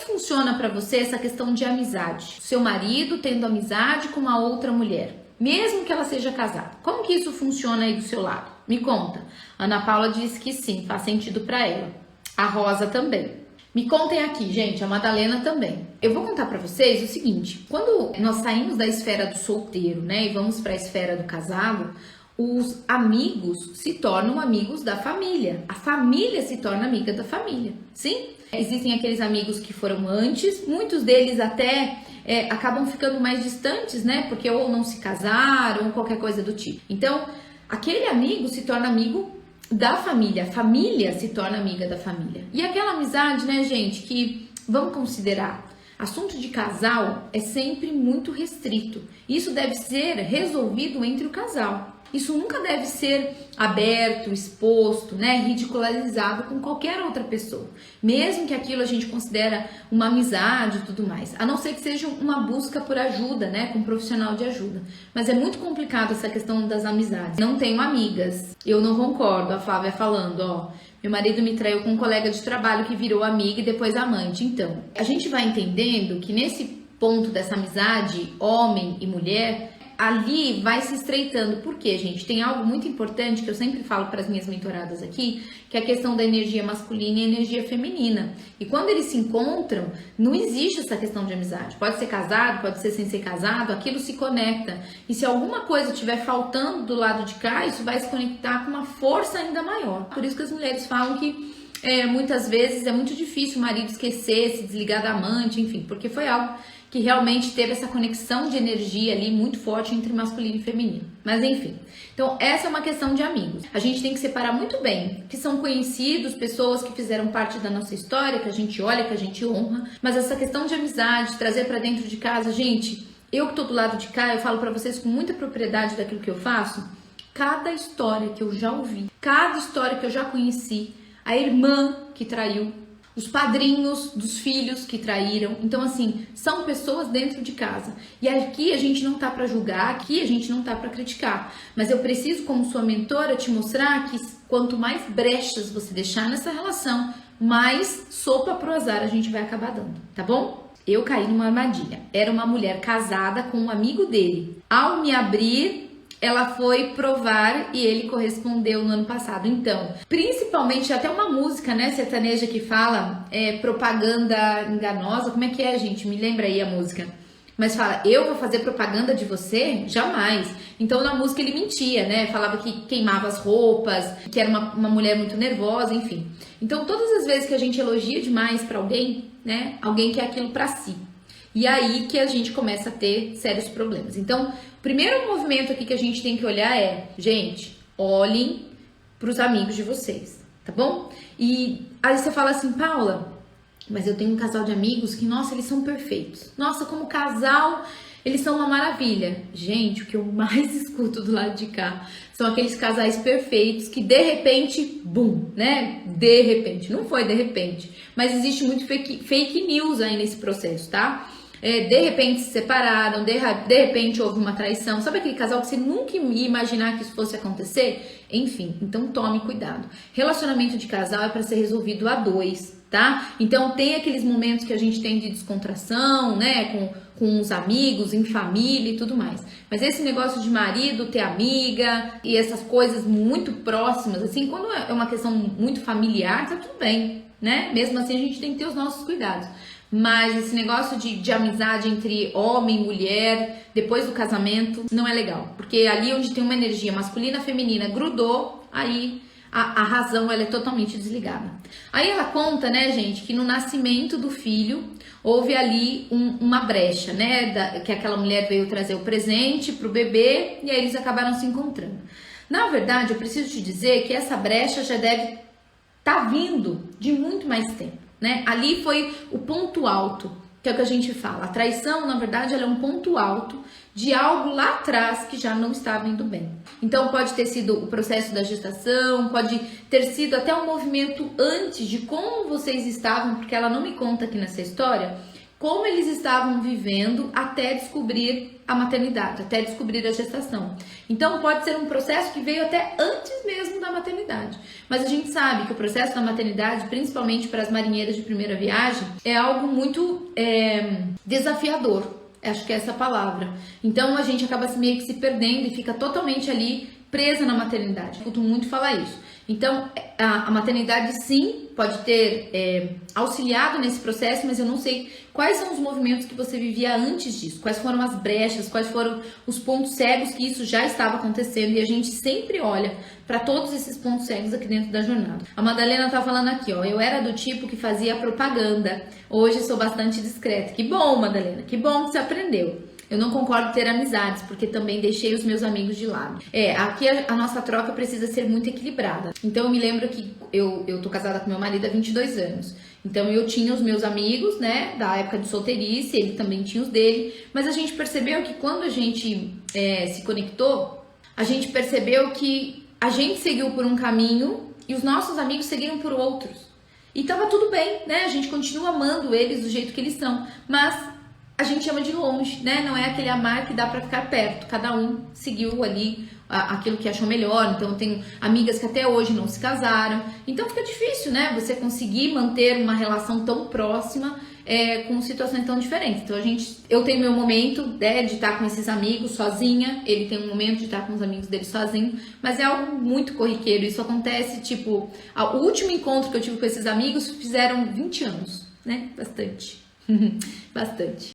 funciona para você essa questão de amizade? Seu marido tendo amizade com uma outra mulher, mesmo que ela seja casada. Como que isso funciona aí do seu lado? Me conta. Ana Paula disse que sim, faz sentido para ela. A Rosa também. Me contem aqui, gente, a Madalena também. Eu vou contar pra vocês o seguinte, quando nós saímos da esfera do solteiro, né, e vamos pra esfera do casado, os amigos se tornam amigos da família. A família se torna amiga da família, sim? Existem aqueles amigos que foram antes, muitos deles até acabam ficando mais distantes, né, porque ou não se casaram, ou qualquer coisa do tipo. Então, aquele amigo se torna amigo da família, a família se torna amiga da família. E aquela amizade, né, gente, que vamos considerar, assunto de casal é sempre muito restrito. Isso deve ser resolvido entre o casal. Isso nunca deve ser aberto, exposto, né, ridicularizado com qualquer outra pessoa. Mesmo que aquilo a gente considera uma amizade e tudo mais. A não ser que seja uma busca por ajuda, né, com um profissional de ajuda. Mas é muito complicado essa questão das amizades. Não tenho amigas. Eu não concordo, a Flávia falando, ó. Meu marido me traiu com um colega de trabalho que virou amiga e depois amante. Então, a gente vai entendendo que nesse ponto dessa amizade, homem e mulher, ali vai se estreitando. Por quê, gente? Tem algo muito importante que eu sempre falo para as minhas mentoradas aqui, que é a questão da energia masculina e energia feminina. E quando eles se encontram, não existe essa questão de amizade. Pode ser casado, pode ser sem ser casado, aquilo se conecta. E se alguma coisa estiver faltando do lado de cá, isso vai se conectar com uma força ainda maior. Por isso que as mulheres falam que muitas vezes é muito difícil o marido esquecer, se desligar da amante, enfim, porque foi algo que realmente teve essa conexão de energia ali muito forte entre masculino e feminino. Mas enfim, então essa é uma questão de amigos. A gente tem que separar muito bem que são conhecidos, pessoas que fizeram parte da nossa história, que a gente olha, que a gente honra, mas essa questão de amizade, trazer pra dentro de casa, gente, eu que tô do lado de cá, eu falo pra vocês com muita propriedade daquilo que eu faço, cada história que eu já ouvi, cada história que eu já conheci, a irmã que traiu, os padrinhos dos filhos que traíram. Então, assim, são pessoas dentro de casa. E aqui a gente não tá pra julgar, aqui a gente não tá pra criticar. Mas eu preciso, como sua mentora, te mostrar que quanto mais brechas você deixar nessa relação, mais sopa pro azar a gente vai acabar dando, tá bom? Eu caí numa armadilha. Era uma mulher casada com um amigo dele. Ao me abrir, ela foi provar e ele correspondeu no ano passado. Então, principalmente, até uma música, né, sertaneja que fala propaganda enganosa. Como é que é, gente? Me lembra aí a música. Mas fala, eu vou fazer propaganda de você? Jamais. Então, na música ele mentia, né? Falava que queimava as roupas, que era uma mulher muito nervosa, enfim. Então, todas as vezes que a gente elogia demais pra alguém, né, alguém quer aquilo pra si. E aí que a gente começa a ter sérios problemas. Então, o primeiro movimento aqui que a gente tem que olhar é, gente, olhem para os amigos de vocês, tá bom? E aí você fala assim, Paula, mas eu tenho um casal de amigos que, nossa, eles são perfeitos. Nossa, como casal, eles são uma maravilha. Gente, o que eu mais escuto do lado de cá são aqueles casais perfeitos que de repente, bum, né? De repente, não foi de repente, mas existe muito fake news aí nesse processo, tá? De repente se separaram, de repente houve uma traição. Sabe aquele casal que você nunca ia imaginar que isso fosse acontecer? Enfim, então tome cuidado. Relacionamento de casal é para ser resolvido a dois, tá? Então tem aqueles momentos que a gente tem de descontração, né? Com os amigos, em família e tudo mais. Mas esse negócio de marido ter amiga e essas coisas muito próximas, assim, quando é uma questão muito familiar, tá tudo bem, né? Mesmo assim a gente tem que ter os nossos cuidados. Mas esse negócio de amizade entre homem e mulher, depois do casamento, não é legal. Porque ali onde tem uma energia masculina, feminina, grudou, aí a razão ela é totalmente desligada. Aí ela conta, né, gente, que no nascimento do filho, houve ali uma brecha, né, que aquela mulher veio trazer o presente pro bebê e aí eles acabaram se encontrando. Na verdade, eu preciso te dizer que essa brecha já deve estar vindo de muito mais tempo. Né? Ali foi o ponto alto, que é o que a gente fala. A traição, na verdade, ela é um ponto alto de algo lá atrás que já não estava indo bem. Então, pode ter sido o processo da gestação, pode ter sido até um movimento antes de como vocês estavam, porque ela não me conta aqui nessa história como eles estavam vivendo até descobrir a maternidade, até descobrir a gestação. Então pode ser um processo que veio até antes mesmo da maternidade. Mas a gente sabe que o processo da maternidade, principalmente para as marinheiras de primeira viagem, é algo muito desafiador. Acho que é essa a palavra. Então a gente acaba meio que se perdendo e fica totalmente ali presa na maternidade. Escuto muito falar isso. Então, a maternidade sim pode ter auxiliado nesse processo, mas eu não sei quais são os movimentos que você vivia antes disso, quais foram as brechas, quais foram os pontos cegos que isso já estava acontecendo, e a gente sempre olha para todos esses pontos cegos aqui dentro da jornada. A Madalena tá falando aqui, ó, eu era do tipo que fazia propaganda, hoje sou bastante discreta. Que bom, Madalena, que bom que você aprendeu. Eu não concordo ter amizades, porque também deixei os meus amigos de lado. Aqui a nossa troca precisa ser muito equilibrada. Então eu me lembro que eu tô casada com meu marido há 22 anos. Então eu tinha os meus amigos, né, da época de solteirice, ele também tinha os dele. Mas a gente percebeu que quando a gente se conectou, a gente percebeu que a gente seguiu por um caminho e os nossos amigos seguiram por outros. E tava tudo bem, né? A gente continua amando eles do jeito que eles são, mas a gente ama de longe, né? Não é aquele amar que dá pra ficar perto. Cada um seguiu ali aquilo que achou melhor. Então eu tenho amigas que até hoje não se casaram. Então fica difícil, né? Você conseguir manter uma relação tão próxima com situações tão diferentes. Então eu tenho meu momento, né, de estar com esses amigos sozinha. Ele tem um momento de estar com os amigos dele sozinho. Mas é algo muito corriqueiro. Isso acontece, tipo, o último encontro que eu tive com esses amigos fizeram 20 anos, né? Bastante. Bastante.